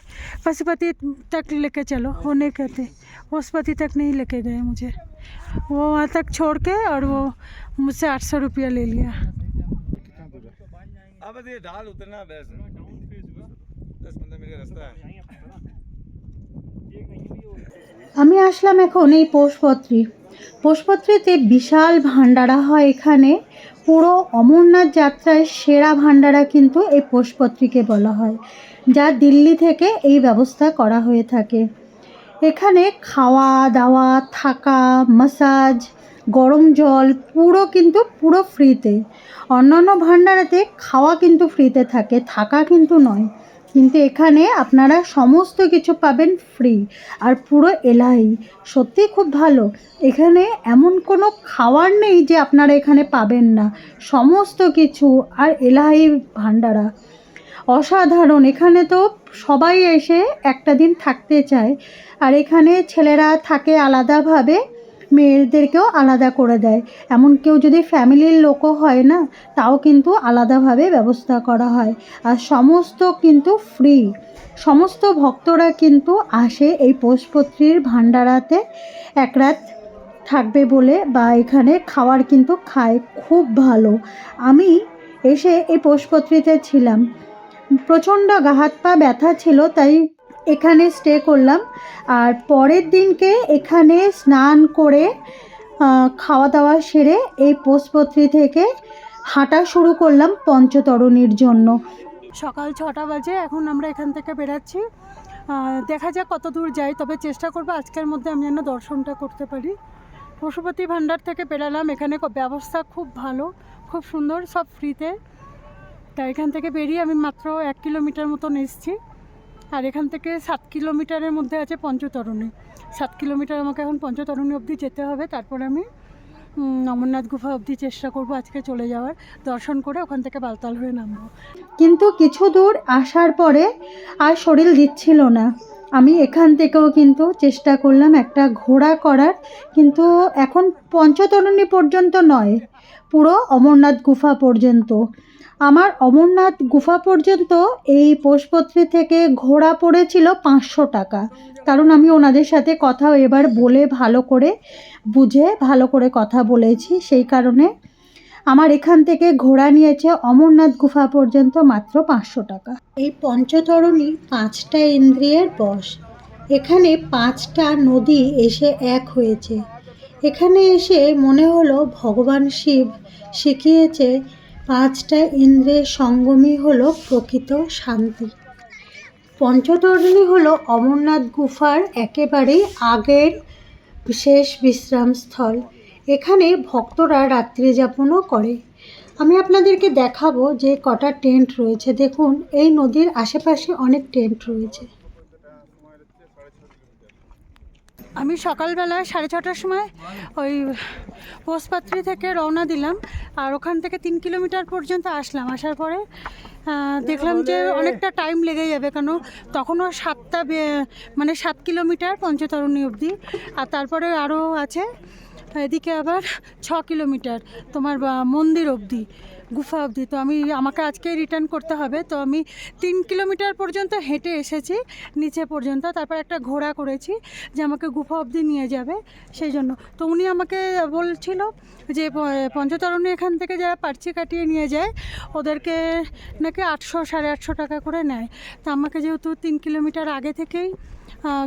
पशुपति तक लेके चलो, वो नहीं कहते, पशुपति तक नहीं लेके गए मुझे, वो वहाँ तक छोड़ के, और वो मुझसे 800 रुपया ले लिया। अब ये ढाल उतरना बस 10-15 मिनट का रास्ता है। আমি আসলাম এখন এই পোষপত্রীতে বিশাল ভান্ডারা হয় এখানে। পুরো অমরনাথ যাত্রায় সেরা ভান্ডারা কিন্তু এই পোষপত্রীকে বলা হয়, যা দিল্লি থেকে এই ব্যবস্থা করা হয়ে থাকে। এখানে খাওয়া দাওয়া, থাকা, ম্যাসাজ, গরম জল পুরো ফ্রিতে। অন্যান্য ভান্ডারাতে খাওয়া কিন্তু ফ্রিতে থাকে, থাকা কিন্তু নয়, কিন্তু এখানে আপনারা সমস্ত কিছু পাবেন ফ্রি, আর পুরো এলাহি। সত্যি খুব ভালো। এখানে এমন কোনো খাওয়ার নেই যে আপনারা এখানে পাবেন না, সমস্ত কিছু, আর এলাহি ভান্ডারা অসাধারণ। এখানে তো সবাই এসে একটা দিন থাকতে চায়, আর এখানে ছেলেরা থাকে আলাদাভাবে, মেয়েদেরকেও আলাদা করে দেয়। এমন কেউ যদি ফ্যামিলির লোকও হয় না, তাও কিন্তু আলাদাভাবে ব্যবস্থা করা হয়, আর সমস্ত কিন্তু ফ্রি। সমস্ত ভক্তরা কিন্তু আসে এই পোষপত্রীর ভান্ডারাতে এক রাত থাকবে বলে, বা এখানে খাওয়ার কিন্তু খায়, খুব ভালো। আমি এসে এই পোষপত্রীতে ছিলাম, প্রচণ্ড হাত পা ব্যথা ছিল, তাই এখানে স্টে করলাম। আর পরের দিনকে এখানে স্নান করে খাওয়া দাওয়া সেরে এই পোষপত্রী থেকে হাঁটা শুরু করলাম পঞ্চতরণীর জন্য। সকাল 6টা বাজে, এখন আমরা এখান থেকে বেরাচ্ছি। দেখা যাক কত দূর যাই, তবে চেষ্টা করবো আজকের মধ্যে আমি যেন দর্শনটা করতে পারি। পশুপতি ভান্ডার থেকে বেরালাম, এখানে ব্যবস্থা খুব ভালো, খুব সুন্দর, সব ফ্রিতে। তাই এখান থেকে বেরিয়ে আমি মাত্র 1 কিলোমিটার মতন এসেছি, আর এখান থেকে 7 কিলোমিটারের মধ্যে আছে পঞ্চতরণী। 7 কিলোমিটার আমাকে এখন পঞ্চতরণী অবধি যেতে হবে, তারপরে আমি অমরনাথ গুফা অবধি চেষ্টা করব আজকে চলে যাওয়ার, দর্শন করে ওখান থেকে বালতাল হয়ে নামবো। কিন্তু কিছু দূর আসার পরে আর শরীর দিচ্ছিল না। আমি এখান থেকেও কিন্তু চেষ্টা করলাম একটা ঘোড়া করার, কিন্তু এখন পঞ্চতরণী পর্যন্ত নয়, পুরো অমরনাথ গুফা পর্যন্ত। আমার অমরনাথ গুফা পর্যন্ত এই পোষপত্রী থেকে ঘোড়া পড়েছিল 500 টাকা, কারণ আমি ওনাদের সাথে কথা এবার বলে ভালো করে বুঝে ভালো করে কথা বলেছি, সেই কারণে আমার এখান থেকে ঘোড়া নিয়েছে অমরনাথ গুফা পর্যন্ত মাত্র 500 টাকা। এই পঞ্চতরণী 5টা ইন্দ্রিয়ের বশ। এখানে 5টা নদী এসে এক হয়েছে। এখানে এসে মনে হলো ভগবান শিব শিখিয়েছে 5টা ইন্দ্রিয়ের সঙ্গমই হলো প্রকৃত শান্তি। পঞ্চতরণী হলো অমরনাথ গুফার একেবারেই আগের শেষ বিশ্রামস্থল। এখানে ভক্তরা রাত্রি যাপনও করে। আমি আপনাদেরকে দেখাবো যে কটা টেন্ট রয়েছে। দেখুন, এই নদীর আশেপাশে অনেক টেন্ট রয়েছে। আমি সকালবেলা 6:30টার সময় ওই পোষপাত্রী থেকে রওনা দিলাম, আর ওখান থেকে 3 কিলোমিটার পর্যন্ত আসলাম। আসার পরে দেখলাম যে অনেকটা টাইম লেগে যাবে, কেন তখনও 7 কিলোমিটার পঞ্চতরণী অবধি, আর তারপরে আরও আছে এদিকে আবার 6 কিলোমিটার তোমার মন্দির অবধি, গুফা অবধি। তো আমাকে আজকে রিটার্ন করতে হবে। তো আমি 3 কিলোমিটার পর্যন্ত হেঁটে এসেছি নিচে পর্যন্ত, তারপর একটা ঘোড়া করেছি যে আমাকে গুফা অবধি নিয়ে যাবে, সেই জন্য। তো উনি আমাকে বলছিল যে পঞ্চতরণী এখান থেকে যারা পার্চি কাটিয়ে নিয়ে যায় ওদেরকে নাকি 800-850 টাকা করে নেয়। তো আমাকে যেহেতু 3 কিলোমিটার আগে থেকেই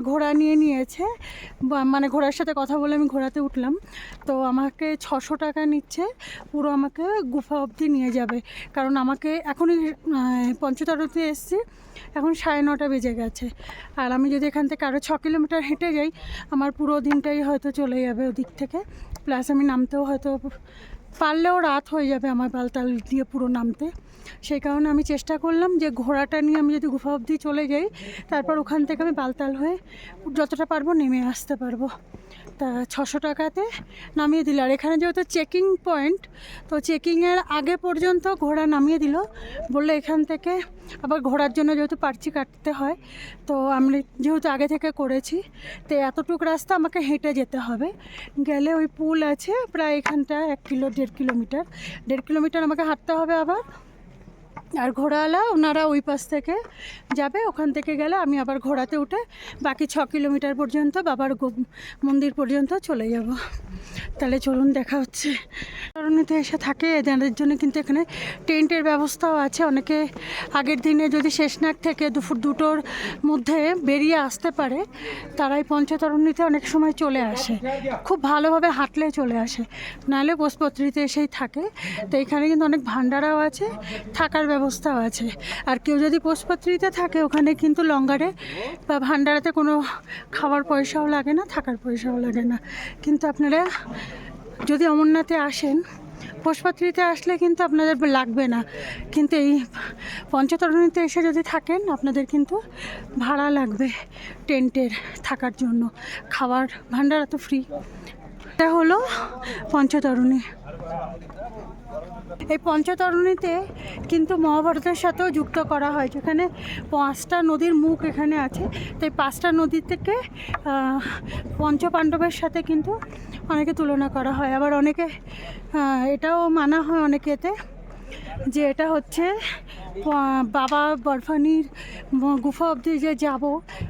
ঘোড়া নিয়েছে, মানে ঘোড়ার সাথে কথা বলে আমি ঘোড়াতে উঠলাম, তো আমাকে 600 টাকা নিচ্ছে, পুরো আমাকে গুফা অবধি নিয়ে যাবে। কারণ আমাকে এখনই পঞ্চতরণীতে এসেছি, এখন 9:30 বেজে গেছে, আর আমি যদি এখান থেকে আরও 6 কিলোমিটার হেঁটে যাই আমার পুরো দিনটাই হয়তো চলে যাবে ওদিক থেকে, প্লাস আমি নামতেও হয়তো পারলেও রাত হয়ে যাবে আমার বালতাল দিয়ে পুরো নামতে। সেই কারণে আমি চেষ্টা করলাম যে ঘোড়াটা নিয়ে আমি যদি গুফা অবধি চলে যাই, তারপর ওখান থেকে আমি বালতাল হয়ে যতটা পারবো নেমে আসতে পারবো। তা 600 টাকাতে নামিয়ে দিল। আর এখানে যেহেতু চেকিং পয়েন্ট, তো চেকিংয়ের আগে পর্যন্ত ঘোড়া নামিয়ে দিল, বললো এখান থেকে আবার ঘোড়ার জন্য যেহেতু পার্চি কাটতে হয়, তো আমি যেহেতু আগে থেকে করেছি, তো এতটুকু রাস্তা আমাকে হেঁটে যেতে হবে। গেলে ওই পুল আছে প্রায় এখানটা 1-1.5 কিলোমিটার আমাকে হাঁটতে হবে আবার। আর ঘোড়াওয়ালা ওনারা ওই পাশ থেকে যাবে, ওখান থেকে গেলে আমি আবার ঘোড়াতে উঠে বাকি 6 কিলোমিটার পর্যন্ত বাবার মন্দির পর্যন্ত চলে যাব। তাহলে চলুন দেখা হচ্ছে। তরুণীতে এসে থাকে এদের জন্য কিন্তু এখানে টেন্টের ব্যবস্থাও আছে। অনেকে আগের দিনে যদি শেষনাগ থেকে দুপুর 2টোর মধ্যে বেরিয়ে আসতে পারে, তারাই পঞ্চতরণীতে অনেক সময় চলে আসে, খুব ভালোভাবে হাঁটলে চলে আসে, নাহলে পোষপত্রীতে এসেই থাকে। তো এখানে কিন্তু অনেক ভান্ডারাও আছে, থাকার ব্যবস্থাও আছে। আর কেউ যদি পোষপত্রীতে থাকে ওখানে কিন্তু লঙ্গারে বা ভান্ডারাতে কোনো খাওয়ার পয়সাও লাগে না, থাকার পয়সাও লাগে না। কিন্তু আপনারা যদি অমরনাথে আসেন, পোষপত্রীতে আসলে কিন্তু আপনাদের লাগবে না, কিন্তু এই পঞ্চতরণীতে এসে যদি থাকেন আপনাদের কিন্তু ভাড়া লাগবে টেন্টের থাকার জন্য। খাবার ভান্ডারা তো ফ্রি। এটা হলো পঞ্চতরণী। এই পঞ্চতরণীতে কিন্তু মহাভারতের সাথেও যুক্ত করা হয়, যেখানে 5টা নদীর মুখ এখানে আছে। তো এই 5টা নদী থেকে পঞ্চপাণ্ডবের সাথে কিন্তু অনেকে তুলনা করা হয়। আবার অনেকে এটাও মানা হয় অনেকেতে যে এটা হচ্ছে বাবা বরফানির গুফা অবধি যে যাব,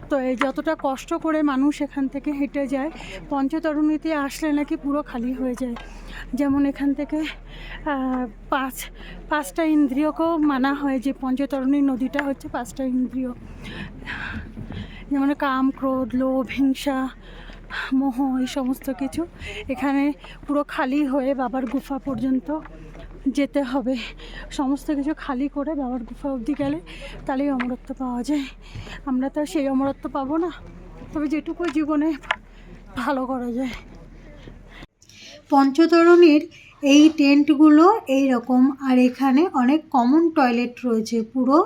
তো এই যতটা কষ্ট করে মানুষ এখান থেকে হেঁটে যায়, পঞ্চতরণীতে আসলে নাকি পুরো খালি হয়ে যায়। যেমন এখান থেকে 5টা ইন্দ্রিয়কেও মানা হয় যে পঞ্চতরণী নদীটা হচ্ছে 5টা ইন্দ্রিয়, যেমন কাম, ক্রোধ, লোভ, হিংসা, মোহ, এই সমস্ত কিছু এখানে পুরো খালি হয়ে বাবার গুফা পর্যন্ত যেতে হবে। সমস্ত কিছু খালি করে বাবার গুফা অবধি গেলে তাহলেই অমরত্ব পাওয়া যায়। আমরা তো সেই অমরত্ব পাবো না, তবে যেটুকু জীবনে ভালো করা যায়। পঞ্চতরণীর এই টেন্টগুলো এই রকম, আর এখানে অনেক কমন টয়লেট রয়েছে। পুরো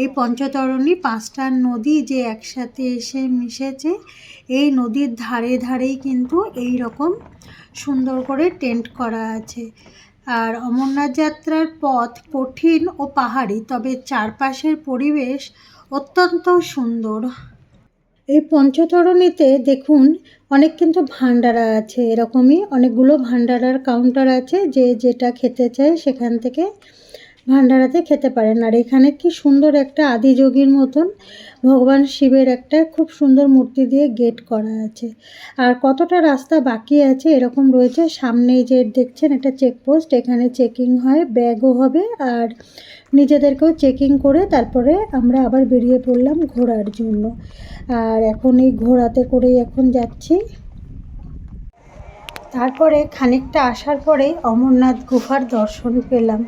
এই পঞ্চতরণী 5টা নদী যে একসাথে এসে মিশেছে, এই নদীর ধারে ধারেই কিন্তু এই রকম সুন্দর করে টেন্ট করা আছে। আর অমরনাথ যাত্রার পথ কঠিন ও পাহাড়ি, তবে চারপাশের পরিবেশ অত্যন্ত সুন্দর। এই পঞ্চতরণীতে দেখুন অনেক কিন্তু ভান্ডারা আছে, এরকমই অনেকগুলো ভান্ডারার কাউন্টার আছে, যে যেটা খেতে চায় সেখান থেকে ভান্ডারাতে খেতে পারেন। আর এখানে কি সুন্দর একটা আদিযোগীর মতন ভগবান শিবের একটা খুব সুন্দর মূর্তি দিয়ে গেট করা আছে। আর কতটা রাস্তা বাকি আছে এরকম রয়েছে। সামনে যে দেখছেন একটা চেকপোস্ট, এখানে চেকিং হয়, ব্যাগও হবে আর নিজেদেরকেও চেকিং করে তারপরে আমরা আবার বেরিয়ে পড়লাম ঘোরার জন্য। আর এখন এই ঘোড়াতে করেই এখন যাচ্ছি। তারপরে খানিকটা আসার পরেই অমরনাথ গুহার দর্শন পেলাম।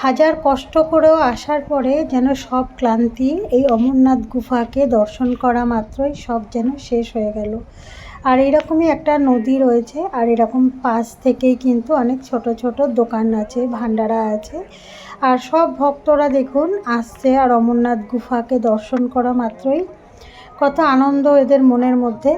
হাজার কষ্ট করেও আসার পরে যেন সব ক্লান্তি এই অমরনাথ গুহাকে দর্শন করা মাত্রই সব যেন শেষ হয়ে গেল। আর এরকমই একটা নদী রয়েছে, আর এরকম পাশ থেকেই কিন্তু অনেক ছোট ছোট দোকান আছে, ভান্ডারা আছে। আর সব ভক্তরা দেখুন আসছে, আর অমরনাথ গুহাকে দর্শন করা মাত্রই কত আনন্দ এদের মনের মধ্যে।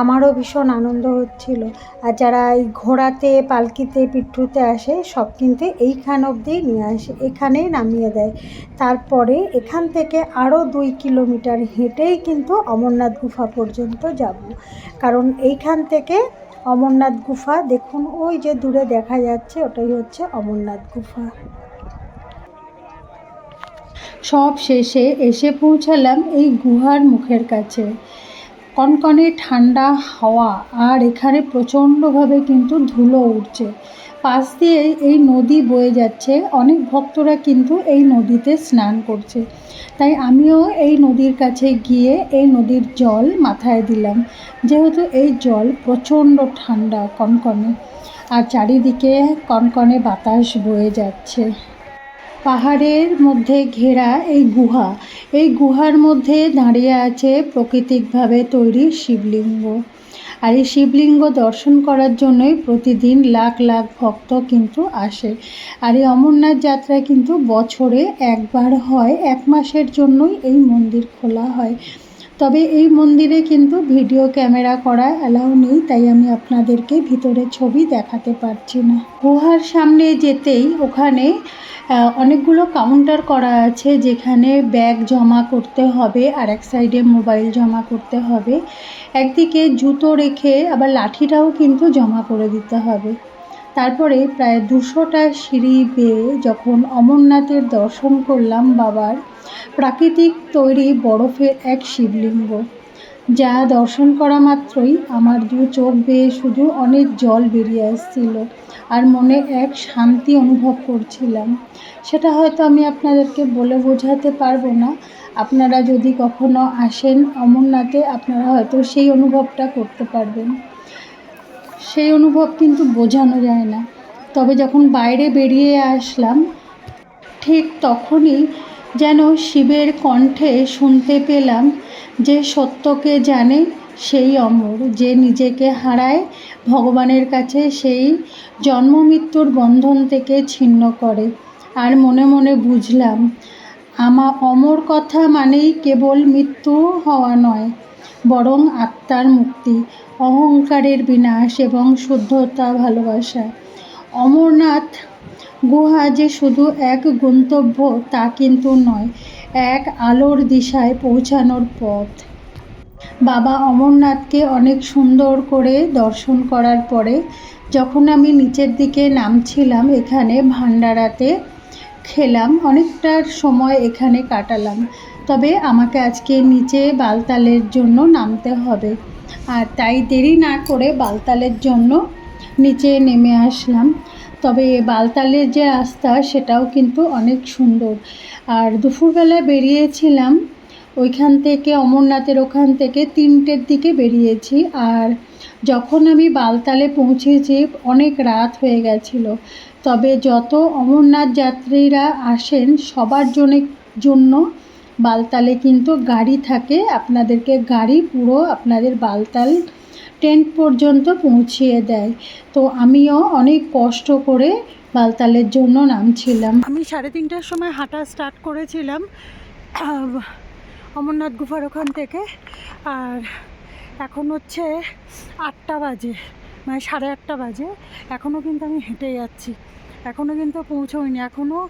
আমারও ভীষণ আনন্দ হচ্ছিল। আর যারা এই ঘোড়াতে, পালকিতে, পিট্ঠুতে আসে সব কিন্তু এইখান অবধি নিয়ে আসে, এখানেই নামিয়ে দেয়। তারপরে এখান থেকে আরও 2 কিলোমিটার হেঁটেই কিন্তু অমরনাথ গুহা পর্যন্ত যাব। কারণ এইখান থেকে অমরনাথ গুহা দেখুন ওই যে দূরে দেখা যাচ্ছে, ওটাই হচ্ছে অমরনাথ গুহা। সব শেষে এসে পৌঁছালাম এই গুহার মুখের কাছে। কনকনে ঠান্ডা হাওয়া, আর এখানে প্রচণ্ডভাবে কিন্তু ধুলো উঠছে। পাশ দিয়ে এই নদী বয়ে যাচ্ছে, অনেক ভক্তরা কিন্তু এই নদীতে স্নান করছে। তাই আমিও এই নদীর কাছে গিয়ে এই নদীর জল মাথায় দিলাম, যেহেতু এই জল প্রচণ্ড ঠান্ডা কনকনে, আর চারিদিকে কনকনে বাতাস বয়ে যাচ্ছে। পাহাড়ের মধ্যে ঘেরা এই গুহার মধ্যে দাঁড়িয়ে আছে প্রাকৃতিকভাবে তৈরি শিবলিঙ্গ। আর এই শিবলিঙ্গ দর্শন করার জন্যই প্রতিদিন লাখ লাখ ভক্ত কিন্তু আসে। আর এই অমরনাথ যাত্রা কিন্তু বছরে একবার হয়, 1 মাসের জন্যই এই মন্দির খোলা হয়। তবে এই মন্দিরে কিন্তু ভিডিও ক্যামেরা করা অ্যালাউ নেই, তাই আমি আপনাদেরকে ভিতরে ছবি দেখাতে পারছি না। গুহার সামনে যেতেই ওখানে অনেকগুলো কাউন্টার করা আছে, যেখানে ব্যাগ জমা করতে হবে আর এক সাইডে মোবাইল জমা করতে হবে। একদিকে জুতো রেখে আবার লাঠিটাও কিন্তু জমা করে দিতে হবে। তারপরে প্রায় 200টা সিঁড়ি বেয়ে যখন অমরনাথের দর্শন করলাম বাবার, প্রাকৃতিক তৈরি বরফের এক শিবলিঙ্গ, যা দর্শন করা মাত্রই আমার 2 চোখ বেয়ে শুধু অনেক জল বেরিয়ে আসছিল, আর মনে এক শান্তি অনুভব করছিলাম। সেটা হয়তো আমি আপনাদেরকে বলে বোঝাতে পারবো না। আপনারা যদি কখনো আসেন অমরনাথে, আপনারা হয়তো সেই অনুভবটা করতে পারবেন। সেই অনুভব কিন্তু বোঝানো যায় না। তবে যখন বাইরে বেরিয়ে আসলাম, ঠিক তখনই যেন শিবের কণ্ঠে শুনতে পেলাম যে সত্যকে জানে সেই অমর, যে নিজেকে হারায় ভগবানের কাছে সেই জন্ম মৃত্যুর বন্ধন থেকে ছিন্ন করে। আর মনে মনে বুঝলাম আমার অমর কথা মানেই কেবল মৃত্যু হওয়া নয়, বরং আত্মার মুক্তি, অহংকারের বিনাশ এবং শুদ্ধতা, ভালোবাসা। অমরনাথ গুহা যে শুধু এক গন্তব্য তা কিন্তু নয়, এক আলোর দিশায় পৌঁছানোর পথ। বাবা অমরনাথকে অনেক সুন্দর করে দর্শন করার পরে যখন আমি নিচের দিকে নামছিলাম, এখানে ভান্ডারাতে খেলাম, অনেকটা সময় এখানে কাটালাম। তবে আমাকে আজকে নিচে বালতালের জন্য নামতে হবে, আর তাই দেরি না করে বালতালের জন্য নিচে নেমে আসলাম। তবে বালতালের যে রাস্তা সেটাও কিন্তু অনেক সুন্দর। আর দুপুরবেলা বেরিয়েছিলাম ওইখান থেকে, অমরনাথের ওখান থেকে 3টের দিকে বেরিয়েছি। আর যখন আমি বালতালে পৌঁছেছি অনেক রাত হয়ে গেছিলো। তবে যত অমরনাথ যাত্রীরা আসেন সবার জন্য বালতালে কিন্তু গাড়ি থাকে, আপনাদেরকে গাড়ি পুরো আপনাদের বালতাল টেন্ট পর্যন্ত পৌঁছিয়ে দেয়। তো আমিও অনেক কষ্ট করে বালতালের জন্য নামছিলাম। আমি 3:30টার সময় হাঁটা স্টার্ট করেছিলাম অমরনাথ গুফার ওখান থেকে, আর এখন হচ্ছে 8টা বাজে, মানে 8:30 বাজে। এখনও কিন্তু আমি হেঁটে যাচ্ছি, এখনও কিন্তু পৌঁছোইনি। এখনও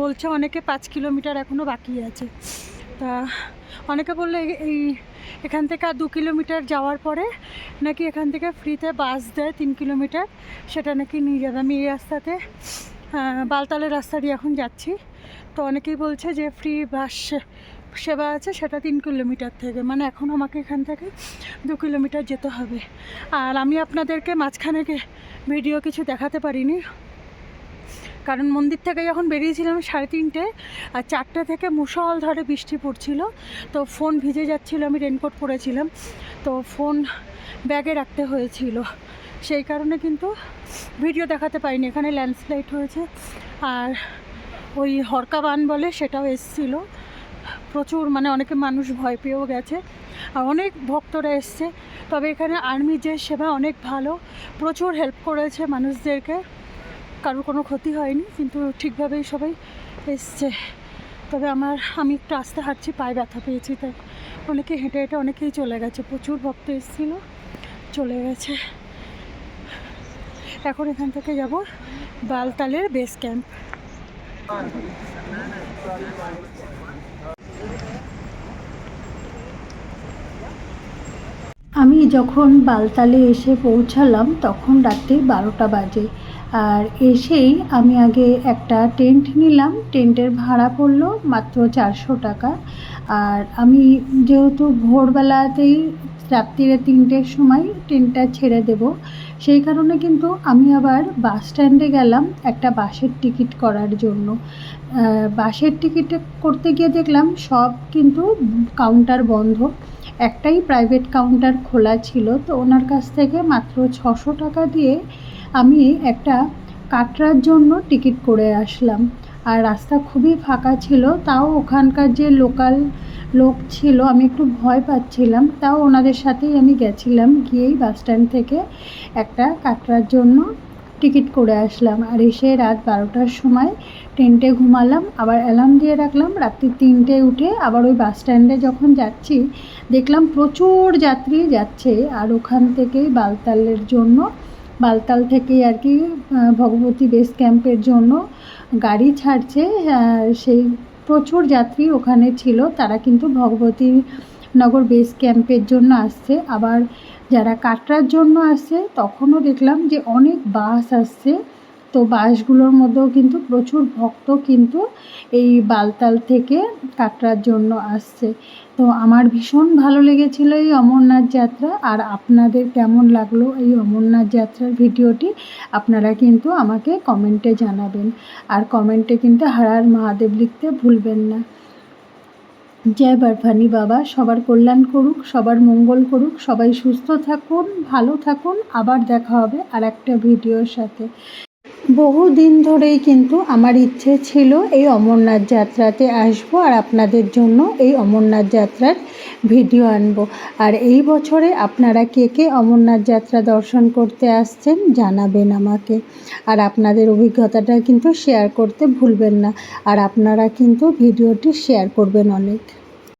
বলছে অনেকে 5 কিলোমিটার এখনও বাকি আছে। তা অনেকে বললো এখান থেকে আর 2 কিলোমিটার যাওয়ার পরে নাকি এখান থেকে ফ্রিতে বাস দেয় 3 কিলোমিটার, সেটা নাকি নিয়ে যাবে। আমি এই রাস্তাতে বালতালের রাস্তা দিয়ে এখন যাচ্ছি। তো অনেকেই বলছে যে ফ্রি বাস সেবা আছে, সেটা 3 কিলোমিটার থেকে, মানে এখন আমাকে এখান থেকে 2 কিলোমিটার যেতে হবে। আর আমি আপনাদেরকে মাঝখানে ভিডিও কিছু দেখাতে পারিনি, কারণ মন্দির থেকে যখন বেরিয়েছিলাম 3:30, আর 4টে থেকে মুষলধারে বৃষ্টি পড়ছিল। তো ফোন ভিজে যাচ্ছিল, আমি রেনকোট পরেছিলাম, তো ফোন ব্যাগে রাখতে হয়েছিল, সেই কারণে কিন্তু ভিডিও দেখাতে পারিনি। এখানে ল্যান্ডস্লাইড হয়েছে, আর ওই হরকা বান বলে সেটাও এসছিল প্রচুর, মানে অনেকে মানুষ ভয় পেয়েও গেছে, আর অনেক ভক্তরা এসছে। তবে এখানে আর্মির যে সেবা অনেক ভালো, প্রচুর হেল্প করেছে মানুষদেরকে, কারোর কোনো ক্ষতি হয়নি, কিন্তু ঠিকভাবেই সবাই এসছে। তবে আমি একটু আস্তে হাঁটছি, পায়ে ব্যথা পেয়েছি, তাই অনেকে হেঁটে হেঁটে অনেকেই চলে গেছে, প্রচুর ভক্ত এসেছিল, চলে গেছে। এখন এখান থেকে যাব বালতালের বেস ক্যাম্প। আমি যখন বালতালে এসে পৌঁছালাম তখন রাত্রি 12টা বাজে। আর এসেই আমি আগে একটা টেন্ট নিলাম, টেন্টের ভাড়া পড়লো মাত্র 400 টাকা। আর আমি যেহেতু ভোরবেলাতেই রাত্রিরে 3টের সময় টেন্টটা ছেড়ে দেব, সেই কারণে কিন্তু আমি আবার বাস স্ট্যান্ডে গেলাম একটা বাসের টিকিট করার জন্য। বাসের টিকিট করতে গিয়ে দেখলাম সব কিন্তু কাউন্টার বন্ধ, একটাই প্রাইভেট কাউন্টার খোলা ছিল। তো ওনার কাছ থেকে মাত্র 600 টাকা দিয়ে আমি একটা কাটরার জন্য টিকিট করে আসলাম। আর রাস্তা খুবই ফাঁকা ছিল, তাও ওখানকার যে লোকাল লোক ছিল, আমি একটু ভয় পাচ্ছিলাম, তাও ওনাদের সাথেই আমি গেছিলাম, গিয়েই বাস স্ট্যান্ড থেকে একটা কাটরার জন্য টিকিট করে আসলাম। আর এসে রাত 12টার সময় টেন্টে ঘুমালাম, আবার অ্যালার্ম দিয়ে রাখলাম রাত্রি 3টে উঠে আবার ওই বাস স্ট্যান্ডে যখন যাচ্ছি দেখলাম প্রচুর যাত্রী যাচ্ছে। আর ওখান থেকেই বালতাল থেকেই আর কি ভগবতী বেস ক্যাম্পের জন্য গাড়ি ছাড়ছে, সেই প্রচুর যাত্রী ওখানে ছিল, তারা কিন্তু ভগবতী নগর বেস ক্যাম্পের জন্য আসছে। আবার যারা কাটরার জন্য আসছে তখনও দেখলাম যে অনেক বাস আসছে, তো বাসগুলোর মধ্যেও কিন্তু প্রচুর ভক্ত কিন্তু এই বালতাল থেকে কাটরার জন্য আসছে। তো আমার ভীষণ ভালো লেগেছিল এই অমরনাথ যাত্রা। আর আপনাদের কেমন লাগলো এই অমরনাথ যাত্রার ভিডিওটি আপনারা কিন্তু আমাকে কমেন্টে জানাবেন, আর কমেন্টে কিন্তু হর হর মহাদেব লিখতে ভুলবেন না। জয় বরফানি বাবা সবার কল্যাণ করুক, সবার মঙ্গল করুক, সবাই সুস্থ থাকুন, ভালো থাকুন। আবার দেখা হবে আর একটা ভিডিওর সাথে। বহুদিন ধরেই কিন্তু আমার ইচ্ছে ছিল এই অমরনাথ যাত্রাতে আসবো আর আপনাদের জন্য এই অমরনাথ যাত্রার ভিডিও আনবো। আর এই বছরে আপনারা কে কে অমরনাথ যাত্রা দর্শন করতে আসছেন জানাবেন আমাকে, আর আপনাদের অভিজ্ঞতাটা কিন্তু শেয়ার করতে ভুলবেন না। আর আপনারা কিন্তু ভিডিওটি শেয়ার করবেন অনেক।